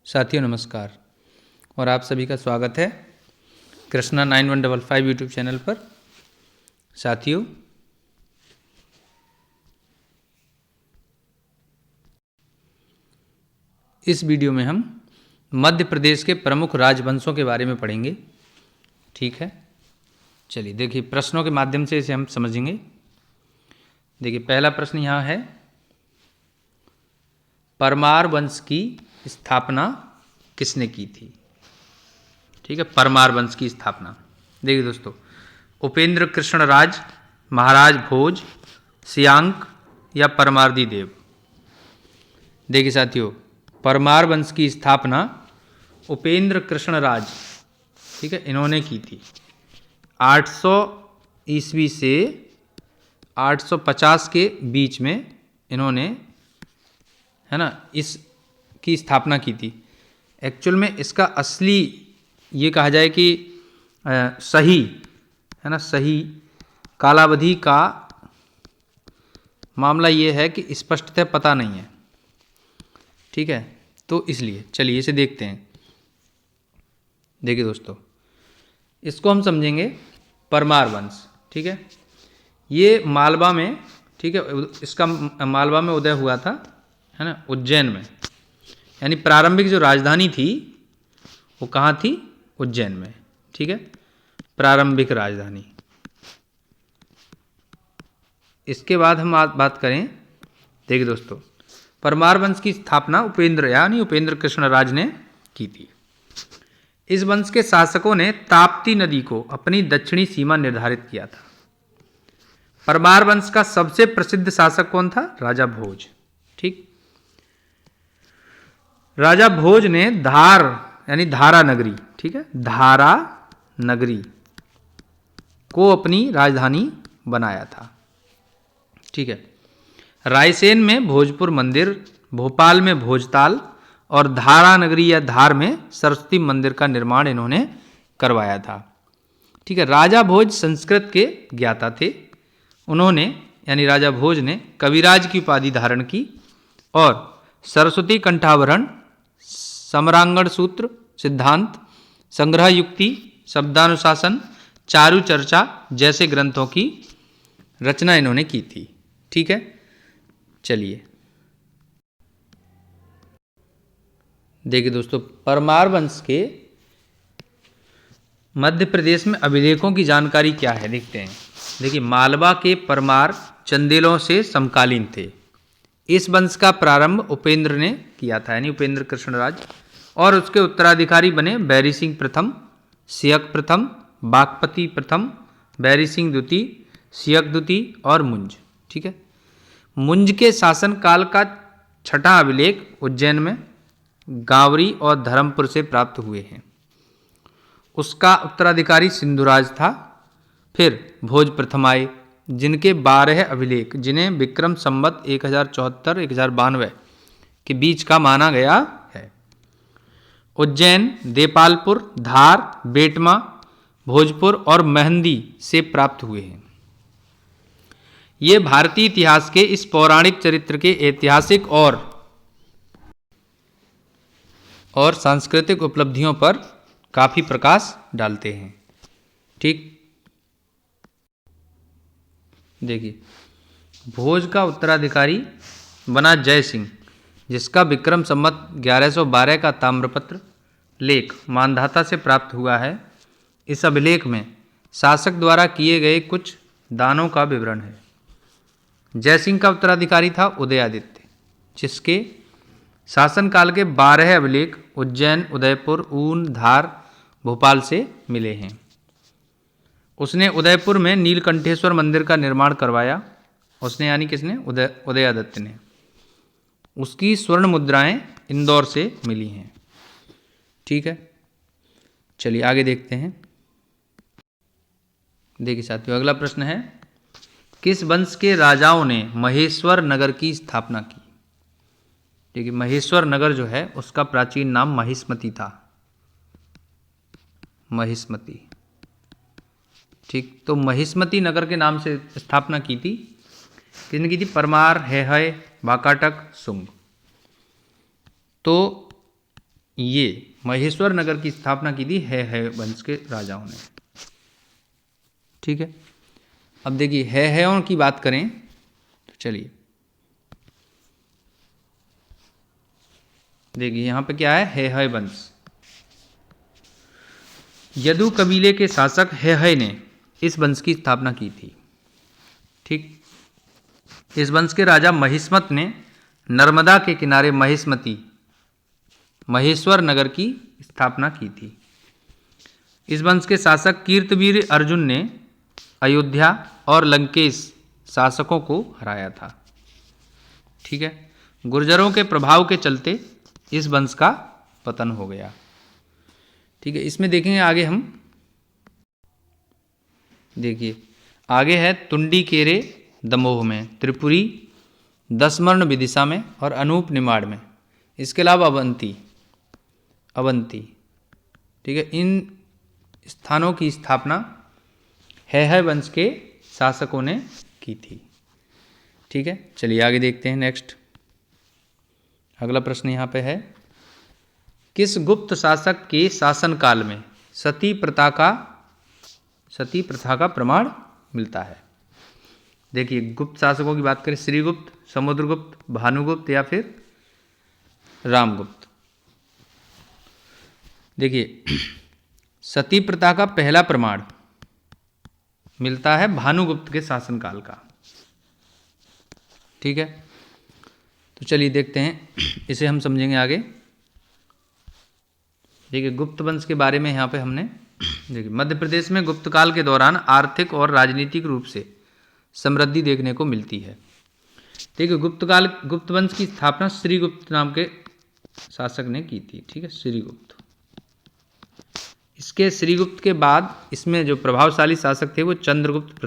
साथियों नमस्कार और आप सभी का स्वागत है कृष्णा 9155 यूट्यूब चैनल पर। साथियों इस वीडियो में हम मध्य प्रदेश के प्रमुख राजवंशों के बारे में पढ़ेंगे। ठीक है, चलिए देखिए प्रश्नों के माध्यम से इसे हम समझेंगे। देखिए पहला प्रश्न यहाँ है, परमार वंश की स्थापना किसने की थी? ठीक है, परमार वंश की स्थापना। देखिए दोस्तों, उपेंद्र कृष्ण राज, महाराज भोज, सियांक या परमार्दी देव। देखिए साथियों, परमार वंश की स्थापना उपेंद्र कृष्ण राज, ठीक है, इन्होंने की थी 800 ईस्वी से 850 के बीच में इन्होंने, है ना, इसकी स्थापना की थी। एक्चुअल में इसका असली ये कहा जाए कि सही, है ना, सही कालावधि का मामला ये है कि स्पष्टतः पता नहीं है। ठीक है, तो इसलिए चलिए इसे देखते हैं। देखिए दोस्तों, इसको हम समझेंगे परमार वंश। ठीक है, ये मालवा में, ठीक है, इसका मालवा में उदय हुआ था, है ना, उज्जैन में। यानी प्रारंभिक जो राजधानी थी वो कहाँ थी? उज्जैन में। ठीक है, प्रारंभिक राजधानी। इसके बाद हम बात करें, देखिए दोस्तों, परमार वंश की स्थापना उपेंद्र यानी उपेंद्र कृष्ण राज ने की थी। इस वंश के शासकों ने ताप्ती नदी को अपनी दक्षिणी सीमा निर्धारित किया था। परमार वंश का सबसे प्रसिद्ध शासक कौन था? राजा भोज। ठीक, राजा भोज ने धार यानी धारा नगरी, ठीक है, धारा नगरी को अपनी राजधानी बनाया था। ठीक है, रायसेन में भोजपुर मंदिर, भोपाल में भोजताल और धारा नगरी या धार में सरस्वती मंदिर का निर्माण इन्होंने करवाया था। ठीक है, राजा भोज संस्कृत के ज्ञाता थे। उन्होंने यानी राजा भोज ने कविराज की उपाधि धारण की और सरस्वती कंठाभरण, समरांगण सूत्र, सिद्धांत, संग्रह युक्ति, शब्दानुशासन, चारु चर्चा जैसे ग्रंथों की रचना इन्होंने की थी। ठीक है, चलिए देखिए दोस्तों, परमार वंश के मध्य प्रदेश में अभिलेखों की जानकारी क्या है देखते हैं। देखिए, मालवा के परमार चंदेलों से समकालीन थे। इस वंश का प्रारंभ उपेंद्र ने किया था, यानी उपेंद्र कृष्ण राज, और उसके उत्तराधिकारी बने बैरी सिंह प्रथम, सियक प्रथम, बागपति प्रथम, बैरी सिंह द्वितीय, सियक द्वितीय और मुंज। ठीक है, मुंज के शासन काल का छठा अभिलेख उज्जैन में गावरी और धर्मपुर से प्राप्त हुए हैं। उसका उत्तराधिकारी सिंधुराज था। फिर भोज प्रथम आए, जिनके 12 अभिलेख, जिन्हें विक्रम संवत 1074-1092 के बीच का माना गया है। उज्जैन, देपालपुर, धार, बेटमा, भोजपुर और मेहंदी से प्राप्त हुए हैं। ये भारतीय इतिहास के इस पौराणिक चरित्र के ऐतिहासिक और सांस्कृतिक उपलब्धियों पर काफी प्रकाश डालते हैं। ठीक, देखिए, भोज का उत्तराधिकारी बना जय सिंह, जिसका विक्रम संवत 1112 का ताम्रपत्र लेख मानधाता से प्राप्त हुआ है। इस अभिलेख में शासक द्वारा किए गए कुछ दानों का विवरण है। जय सिंह का उत्तराधिकारी था उदयादित्य, जिसके शासनकाल के 12 अभिलेख उज्जैन, उदयपुर, ऊन, धार, भोपाल से मिले हैं। उसने उदयपुर में नीलकंठेश्वर मंदिर का निर्माण करवाया। उसने यानी किसने? उदयादित्य ने। उसकी स्वर्ण मुद्राएं इंदौर से मिली हैं। ठीक है, चलिए आगे देखते हैं। देखिए साथियों, अगला प्रश्न है, किस वंश के राजाओं ने महेश्वर नगर की स्थापना की? देखिए, महेश्वर नगर जो है उसका प्राचीन नाम महिष्मती था। महिष्मती। ठीक, तो महिष्मती नगर के नाम से स्थापना की थी। किसने की थी? परमार, हेहय, वाकाटक, सुंग। तो ये महेश्वर नगर की स्थापना की थी है वंश के राजाओं ने। ठीक है, अब देखिए है की बात करें तो चलिए देखिए यहाँ पे क्या है वंश। यदु कबीले के शासक है ने इस वंश की स्थापना की थी। ठीक, इस वंश के राजा महिष्मत ने नर्मदा के किनारे महिष्मती महेश्वर नगर की स्थापना की थी। इस वंश के शासक कीर्तवीर अर्जुन ने अयोध्या और लंकेश शासकों को हराया था। ठीक है, गुर्जरों के प्रभाव के चलते इस वंश का पतन हो गया। ठीक है, इसमें देखेंगे आगे हम, देखिए आगे है तुंडी केरे दमोह में, त्रिपुरी दसमर्ण विदिशा में और अनूप निमाड़ में। इसके अलावा अवंती। ठीक है, इन स्थानों की स्थापना है वंश के शासकों ने की थी। ठीक है, चलिए आगे देखते हैं। नेक्स्ट अगला प्रश्न यहाँ पे है, किस गुप्त शासक के शासनकाल में सती प्रथा का प्रमाण मिलता है? देखिए गुप्त शासकों की बात करें, श्रीगुप्त, समुद्रगुप्त, भानुगुप्त या फिर रामगुप्त। देखिए सती प्रथा का पहला प्रमाण मिलता है भानुगुप्त के शासनकाल का। ठीक है, तो चलिए देखते हैं, इसे हम समझेंगे आगे। देखिए गुप्त वंश के बारे में यहाँ पे हमने देखिए मध्य प्रदेश में गुप्त काल के दौरान आर्थिक और राजनीतिक रूप से समृद्धि देखने को मिलती है। देखिए गुप्त वंश की स्थापना श्रीगुप्त नाम के शासक ने की थी। ठीक है, श्रीगुप्त। इसके श्रीगुप्त के बाद इसमें जो प्रभावशाली शासक थे वो चंद्रगुप्त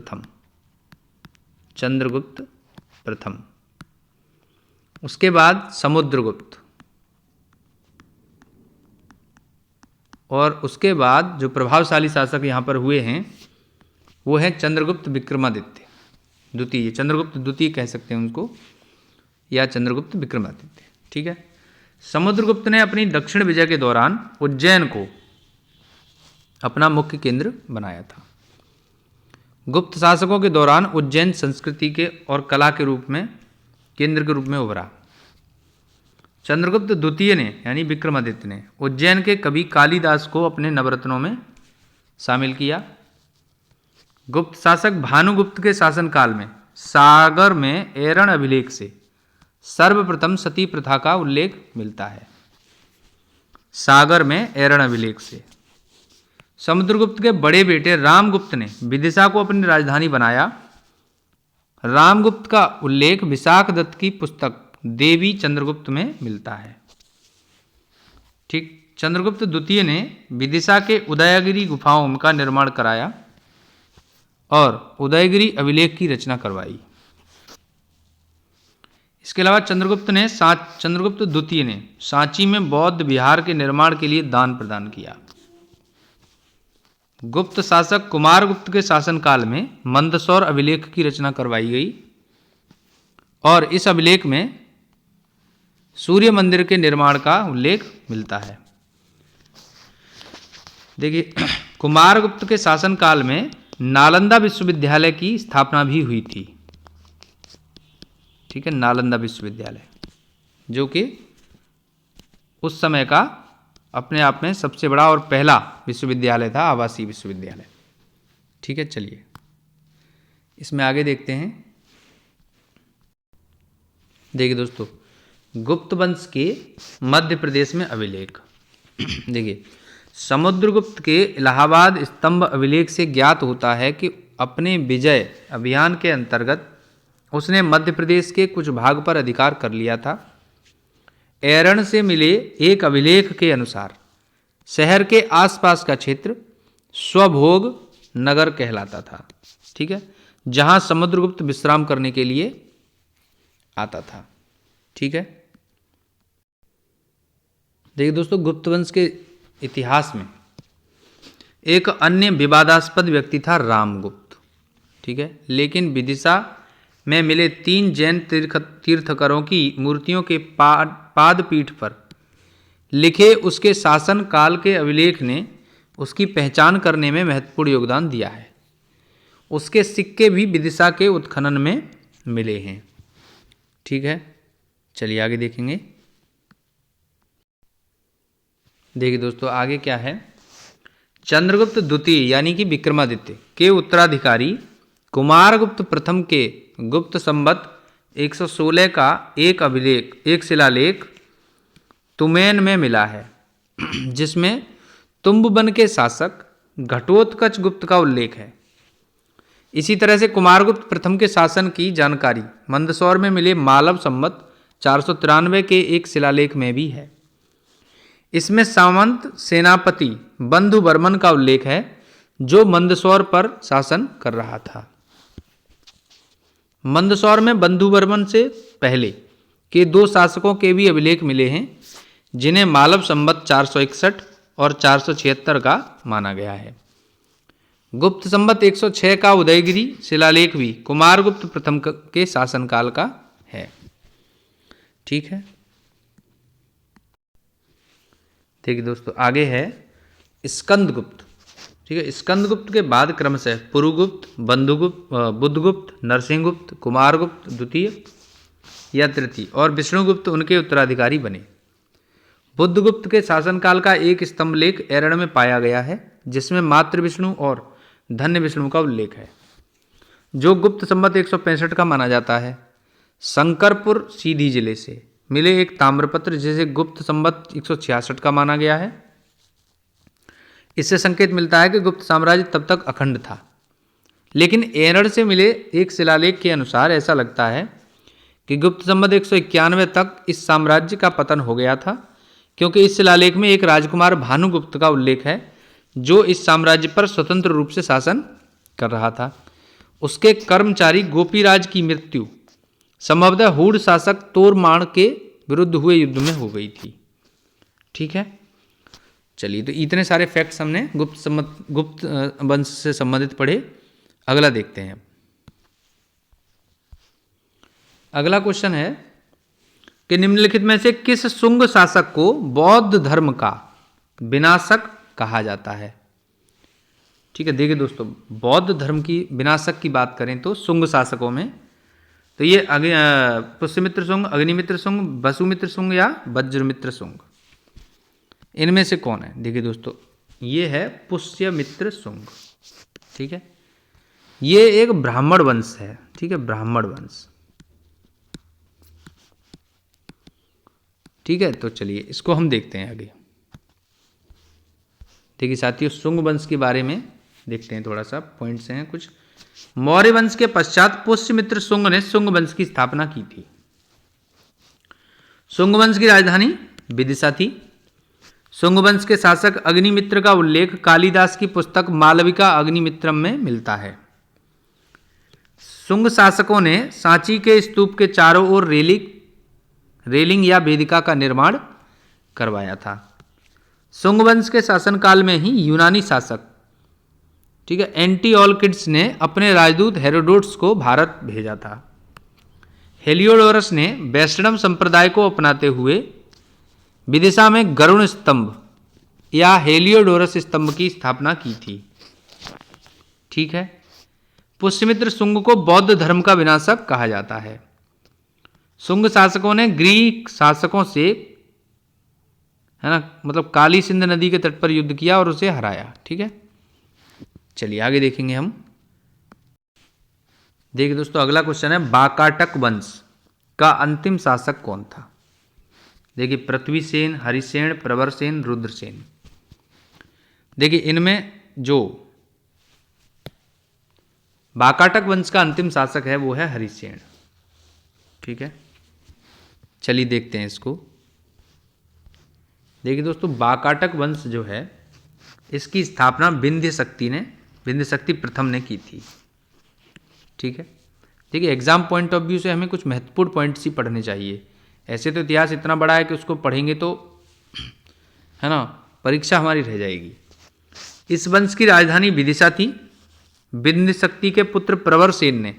प्रथम। उसके बाद समुद्रगुप्त, और उसके बाद जो प्रभावशाली शासक यहाँ पर हुए हैं वो है चंद्रगुप्त विक्रमादित्य द्वितीय। चंद्रगुप्त द्वितीय कह सकते हैं उनको, या चंद्रगुप्त विक्रमादित्य। ठीक है, समुद्रगुप्त ने अपनी दक्षिण विजय के दौरान उज्जैन को अपना मुख्य केंद्र बनाया था। गुप्त शासकों के दौरान उज्जैन संस्कृति के और कला के रूप में केंद्र के रूप में उभरा। चंद्रगुप्त द्वितीय ने यानी विक्रमादित्य ने उज्जैन के कवि कालिदास को अपने नवरत्नों में शामिल किया। गुप्त शासक भानुगुप्त के शासनकाल में सागर में एरण अभिलेख से सर्वप्रथम सती प्रथा का उल्लेख मिलता है। सागर में एरण अभिलेख से समुद्रगुप्त के बड़े बेटे रामगुप्त ने विदिशा को अपनी राजधानी बनाया। रामगुप्त का उल्लेख विशाख दत्त की पुस्तक देवी चंद्रगुप्त में मिलता है। ठीक, चंद्रगुप्त द्वितीय ने विदिशा के उदयगिरी गुफाओं का निर्माण कराया और उदयगिरी अभिलेख की रचना करवाई। इसके अलावा चंद्रगुप्त द्वितीय ने सांची में बौद्ध विहार के निर्माण के लिए दान प्रदान किया। गुप्त शासक कुमारगुप्त के शासनकाल में मंदसौर अभिलेख की रचना करवाई गई और इस अभिलेख में सूर्य मंदिर के निर्माण का उल्लेख मिलता है। देखिए कुमारगुप्त के शासनकाल में नालंदा विश्वविद्यालय की स्थापना भी हुई थी। ठीक है, नालंदा विश्वविद्यालय जो कि उस समय का अपने आप में सबसे बड़ा और पहला विश्वविद्यालय था, आवासीय विश्वविद्यालय। ठीक है, चलिए इसमें आगे देखते हैं। देखिए दोस्तों, गुप्त वंश के मध्य प्रदेश में अभिलेख। देखिए समुद्रगुप्त के इलाहाबाद स्तंभ अभिलेख से ज्ञात होता है कि अपने विजय अभियान के अंतर्गत उसने मध्य प्रदेश के कुछ भाग पर अधिकार कर लिया था। एरण से मिले एक अभिलेख के अनुसार शहर के आसपास का क्षेत्र स्वभोग नगर कहलाता था। ठीक है, जहां समुद्रगुप्त विश्राम करने के लिए आता था। ठीक है, देखिए दोस्तों, गुप्त वंश के इतिहास में एक अन्य विवादास्पद व्यक्ति था रामगुप्त। ठीक है, लेकिन विदिशा में मिले 3 जैन तीर्थकरों की मूर्तियों के पादपीठ पर लिखे उसके शासन काल के अभिलेख ने उसकी पहचान करने में महत्वपूर्ण योगदान दिया है। उसके सिक्के भी विदिशा के उत्खनन में मिले हैं। ठीक है, चलिए आगे देखेंगे। देखिए दोस्तों आगे क्या है। चंद्रगुप्त द्वितीय यानी कि विक्रमादित्य के उत्तराधिकारी कुमारगुप्त प्रथम के गुप्त संवत 116 का एक शिलालेख तुमैन में मिला है, जिसमें तुम्बवन के शासक घटोत्कच गुप्त का उल्लेख है। इसी तरह से कुमारगुप्त प्रथम के शासन की जानकारी मंदसौर में मिले मालव संवत 493 के एक शिलालेख में भी है। इसमें सामंत सेनापति बंधु बर्मन का उल्लेख है, जो मंदसौर पर शासन कर रहा था। मंदसौर में बंधु बर्मन से पहले के 2 शासकों के भी अभिलेख मिले हैं, जिन्हें मालव संवत 461 और 476 का माना गया है। गुप्त संवत 106 का उदयगिरी शिलालेख भी कुमारगुप्त प्रथम के शासनकाल का है। ठीक है, देखिए दोस्तों आगे है स्कंदगुप्त। ठीक है, स्कंदगुप्त के बाद क्रमशः पुरुगुप्त, बंधुगुप्त, बुद्धगुप्त, नरसिंहगुप्त, कुमारगुप्त द्वितीय या तृतीय और विष्णुगुप्त उनके उत्तराधिकारी बने। बुद्धगुप्त के शासनकाल का एक स्तंभलेख एरण में पाया गया है, जिसमें मातृ विष्णु और धन्य विष्णु का उल्लेख है, जो गुप्त संवत 165 का माना जाता है। शंकरपुर सीधी जिले से मिले एक ताम्रपत्र, जिसे गुप्त संवत 166 का माना गया है। इससे संकेत मिलता है कि गुप्त साम्राज्य तब तक अखंड था। लेकिन एरण से मिले एक शिलालेख के अनुसार ऐसा लगता है कि गुप्त संवत 191 तक इस साम्राज्य का पतन हो गया था, क्योंकि इस शिलालेख में एक राजकुमार भानुगुप्त का उल्लेख है, जो इस साम्राज्य पर स्वतंत्र रूप से शासन कर रहा था। उसके कर्मचारी गोपीराज की मृत्यु संभवतः हूण शासक तोरमाण के विरुद्ध हुए युद्ध में हो गई थी। ठीक है, चलिए तो इतने सारे फैक्ट्स हमने गुप्त वंश से संबंधित पढ़े। अगला देखते हैं। अगला क्वेश्चन है कि निम्नलिखित में से किस शुंग शासक को बौद्ध धर्म का विनाशक कहा जाता है। ठीक है, देखिए दोस्तों बौद्ध धर्म की विनाशक की बात करें तो शुंग शासकों में तो ये पुष्यमित्र शुंग, अग्निमित्र शुंग, वसुमित्र शुंग या वज्रमित्र शुंग, इनमें से कौन है। देखिए दोस्तों ये है पुष्यमित्र शुंग। ठीक है, ये एक ब्राह्मण वंश है। ठीक है, ब्राह्मण वंश। ठीक है, तो चलिए इसको हम देखते हैं आगे। देखिए साथियों शुंग वंश के बारे में देखते हैं, थोड़ा सा पॉइंट्स हैं कुछ। मौर्य वंश के पश्चात पुष्यमित्र शुंग ने शुंग वंश की स्थापना की थी। शुंग वंश की राजधानी विदिशा थी। शुंग वंश के शासक अग्निमित्र का उल्लेख कालिदास की पुस्तक मालविका अग्निमित्रम में मिलता है। शुंग शासकों ने सांची के स्तूप के चारों ओर रेलिंग या वेदिका का निर्माण करवाया था। शुंग वंश के शासनकाल में ही यूनानी शासक ठीक है एंटीओलकिड्स ने अपने राजदूत हेरोडोटस को भारत भेजा था। हेलियोडोरस ने वैष्णव संप्रदाय को अपनाते हुए विदिशा में गरुण स्तंभ या हेलियोडोरस स्तंभ की स्थापना की थी। ठीक है, पुष्यमित्र शुंग को बौद्ध धर्म का विनाशक कहा जाता है। शुंग शासकों ने ग्रीक शासकों से है ना मतलब काली सिंध नदी के तट पर युद्ध किया और उसे हराया। ठीक है, चलिए आगे देखेंगे हम। देखिए दोस्तों अगला क्वेश्चन है बाकाटक वंश का अंतिम शासक कौन था। देखिए पृथ्वीसेन, हरिसेन, प्रवरसेन, रुद्रसेन। देखिए इनमें जो बाकाटक वंश का अंतिम शासक है वो है हरिसेन। ठीक है, चलिए देखते हैं इसको। देखिए दोस्तों बाकाटक वंश जो है इसकी स्थापना विंध्य शक्ति प्रथम ने की थी। ठीक है, देखिए एग्जाम पॉइंट ऑफ व्यू से हमें कुछ महत्वपूर्ण पॉइंट्स ही पढ़ने चाहिए। ऐसे तो इतिहास इतना बड़ा है कि उसको पढ़ेंगे तो है ना परीक्षा हमारी रह जाएगी। इस वंश की राजधानी विदिशा थी। विंध्य शक्ति के पुत्र प्रवरसेन ने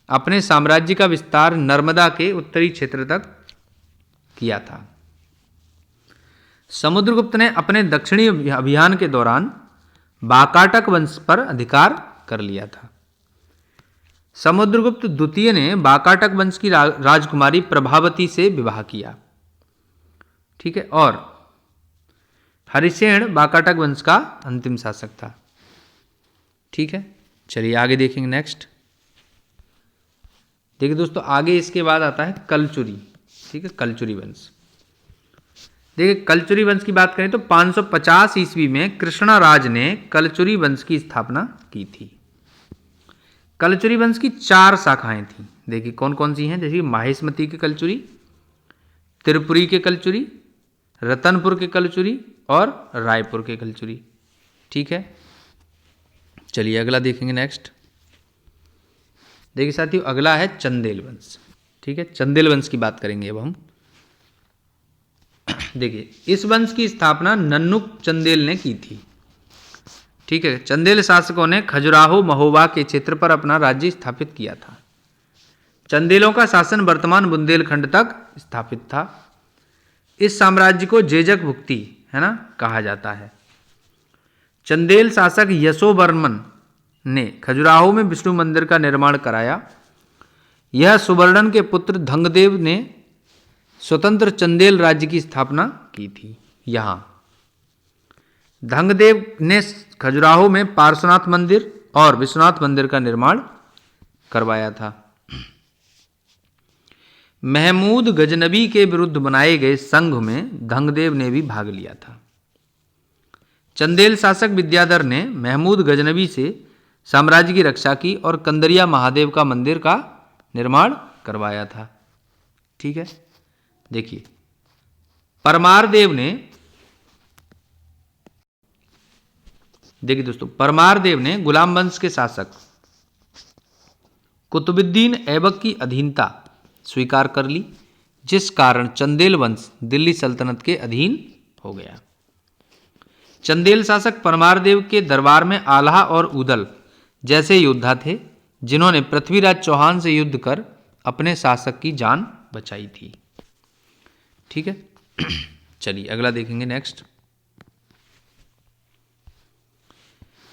अपने साम्राज्य का विस्तार नर्मदा के उत्तरी क्षेत्र तक किया था। समुद्रगुप्त ने अपने दक्षिणी अभियान के दौरान वाकाटक वंश पर अधिकार कर लिया था। समुद्रगुप्त द्वितीय ने वाकाटक वंश की राजकुमारी प्रभावती से विवाह किया। ठीक है, और हरिसेन वाकाटक वंश का अंतिम शासक था। ठीक है, चलिए आगे देखेंगे नेक्स्ट। देखिए दोस्तों, आगे इसके बाद आता है कलचुरी। ठीक है, कलचुरी वंश। देखिए कलचुरी वंश की बात करें तो 550 ईस्वी में कृष्णराज ने कलचुरी वंश की स्थापना की थी। कलचुरी वंश की 4 शाखाएं थीं। देखिए कौन कौन सी हैं, जैसे माहिष्मती के कलचुरी, त्रिपुरी के कलचुरी, रतनपुर के कलचुरी और रायपुर के कलचुरी। ठीक है, चलिए अगला देखेंगे नेक्स्ट। देखिए साथियों, अगला है चंदेल वंश। ठीक है, चंदेल वंश की बात करेंगे अब हम। देखिए इस वंश की स्थापना नन्नुक चंदेल ने की थी। ठीक है, चंदेल शासकों ने खजुराहो महोबा के क्षेत्र पर अपना राज्य स्थापित किया था। चंदेलों का शासन वर्तमान बुंदेलखंड तक स्थापित था। इस साम्राज्य को जेजक भुक्ति है ना कहा जाता है। चंदेल शासक यशोवर्मन ने खजुराहो में विष्णु मंदिर का निर्माण कराया। यह सुवर्णन के पुत्र धंगदेव ने स्वतंत्र चंदेल राज्य की स्थापना की थी। यहाँ धंगदेव ने खजुराहो में पार्श्वनाथ मंदिर और विश्वनाथ मंदिर का निर्माण करवाया था। महमूद गजनबी के विरुद्ध बनाए गए संघ में धंगदेव ने भी भाग लिया था। चंदेल शासक विद्याधर ने महमूद गजनबी से साम्राज्य की रक्षा की और कंदरिया महादेव का मंदिर का निर्माण करवाया था। ठीक है, देखिए परमार देव ने, देखिए दोस्तों, परमार देव ने गुलाम वंश के शासक कुतुबुद्दीन ऐबक की अधीनता स्वीकार कर ली, जिस कारण चंदेल वंश दिल्ली सल्तनत के अधीन हो गया। चंदेल शासक परमार देव के दरबार में आल्हा और उदल जैसे योद्धा थे, जिन्होंने पृथ्वीराज चौहान से युद्ध कर अपने शासक की जान बचाई थी। ठीक है, चलिए अगला देखेंगे नेक्स्ट।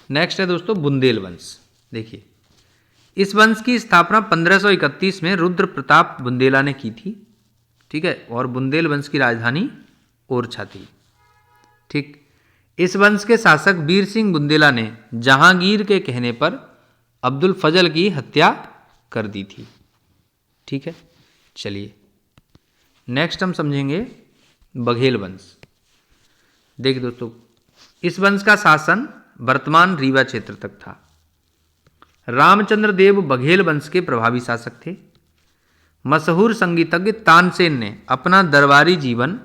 नेक्स्ट है दोस्तों बुंदेल वंश। देखिए इस वंश की स्थापना 1531 में रुद्र प्रताप बुंदेला ने की थी। ठीक है, और बुंदेल वंश की राजधानी ओरछा थी। ठीक, इस वंश के शासक वीर सिंह बुंदेला ने जहांगीर के कहने पर अब्दुल फजल की हत्या कर दी थी। ठीक है, चलिए नेक्स्ट हम समझेंगे बघेल वंश। देखिए दोस्तों, इस वंश का शासन वर्तमान रीवा क्षेत्र तक था। रामचंद्र देव बघेल वंश के प्रभावी शासक थे। मशहूर संगीतज्ञ तानसेन ने अपना दरबारी जीवन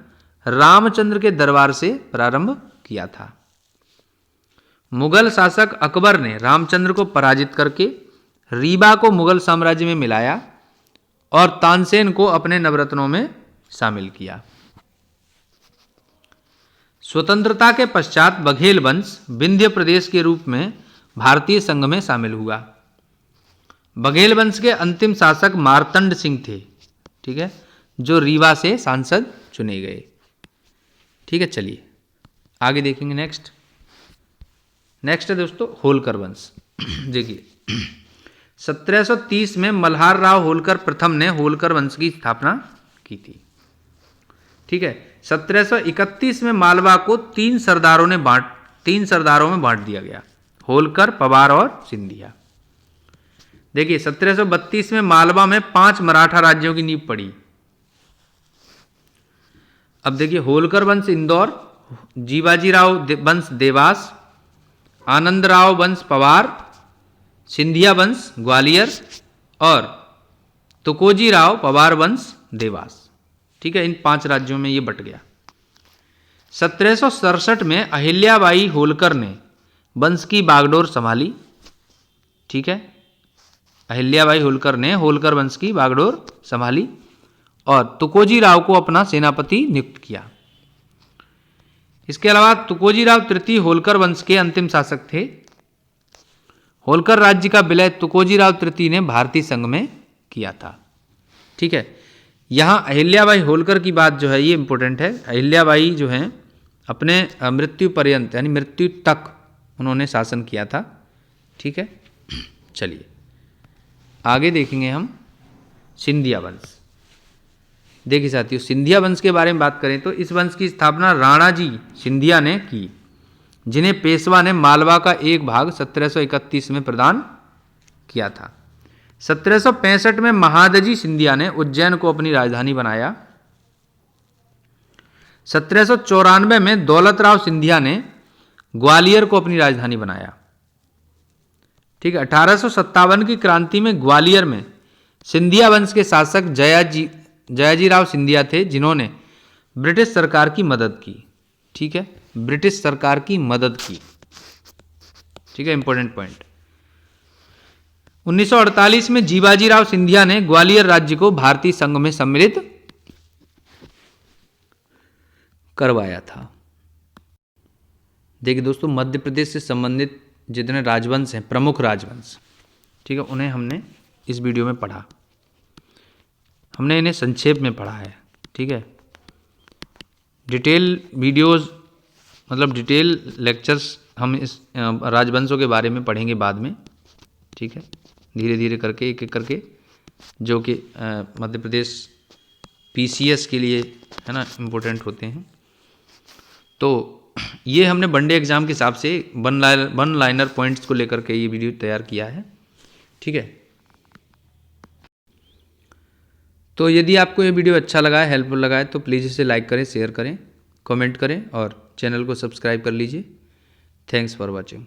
रामचंद्र के दरबार से प्रारंभ किया था। मुगल शासक अकबर ने रामचंद्र को पराजित करके रीवा को मुगल साम्राज्य में मिलाया और तानसेन को अपने नवरत्नों में शामिल किया। स्वतंत्रता के पश्चात बघेल वंश विंध्य प्रदेश के रूप में भारतीय संघ में शामिल हुआ। बघेल वंश के अंतिम शासक मार्तंड सिंह थे। ठीक है, जो रीवा से सांसद चुने गए। ठीक है, चलिए आगे देखेंगे नेक्स्ट। नेक्स्ट है दोस्तों होलकर वंश। देखिए 1730 में मल्हार राव होलकर प्रथम ने होलकर वंश की स्थापना की थी। ठीक है, 1731 में मालवा को 3 सरदारों में बांट दिया गया, होलकर, पवार और सिंधिया। देखिए 1732 में मालवा में 5 मराठा राज्यों की नींव पड़ी। अब देखिए होलकर वंश इंदौर, जीवाजीराव वंश देवास, आनंदराव वंश पवार, सिंधिया वंश ग्वालियर और तुकोजीराव पवार वंश देवास। ठीक है, इन 5 राज्यों में ये बट गया। 1767 में अहिल्याबाई होलकर ने वंश की बागडोर संभाली। ठीक है, अहिल्याबाई होलकर ने होलकर वंश की बागडोर संभाली और तुकोजीराव को अपना सेनापति नियुक्त किया। इसके अलावा तुकोजीराव तृतीय होलकर वंश के अंतिम शासक थे। होलकर राज्य का विलय तुकोजीराव तृतीय ने भारतीय संघ में किया था। ठीक है, यहाँ अहिल्याबाई होलकर की बात जो है ये इंपॉर्टेंट है। अहिल्याबाई जो हैं अपने मृत्यु पर्यंत यानी मृत्यु तक उन्होंने शासन किया था। ठीक है, चलिए आगे देखेंगे हम सिंधिया वंश। देखिए साथियों, सिंधिया वंश के बारे में बात करें तो इस वंश की स्थापना राणा जी सिंधिया ने की, जिन्हें पेशवा ने मालवा का एक भाग 1731 में प्रदान किया था। 1765 में महादजी सिंधिया ने उज्जैन को अपनी राजधानी बनाया। 1794 में दौलत राव सिंधिया ने ग्वालियर को अपनी राजधानी बनाया। ठीक है, 1857 की क्रांति में ग्वालियर में सिंधिया वंश के शासक जयाजीराव सिंधिया थे, जिन्होंने ब्रिटिश सरकार की मदद की। ठीक है, ब्रिटिश सरकार की मदद की। ठीक है, इंपॉर्टेंट पॉइंट। 1948 में जीवाजीराव सिंधिया ने ग्वालियर राज्य को भारतीय संघ में सम्मिलित करवाया था। देखिए दोस्तों, मध्य प्रदेश से संबंधित जितने राजवंश हैं, प्रमुख राजवंश, ठीक है, उन्हें हमने इस वीडियो में पढ़ा। हमने इन्हें संक्षेप में पढ़ा है। ठीक है, डिटेल वीडियोस मतलब डिटेल लेक्चर्स हम इस राजवंशों के बारे में पढ़ेंगे बाद में। ठीक है, धीरे धीरे करके एक एक करके, जो कि मध्य प्रदेश PCS के लिए है ना इम्पोर्टेंट होते हैं। तो ये हमने वनडे एग्जाम के हिसाब से वन लाइनर पॉइंट्स को लेकर के ये वीडियो तैयार किया है। ठीक है, तो यदि आपको ये वीडियो अच्छा लगा है, हेल्पफुल लगा है, तो प्लीज़ इसे लाइक करें, शेयर करें, कमेंट करें और चैनल को सब्सक्राइब कर लीजिए। Thanks for watching.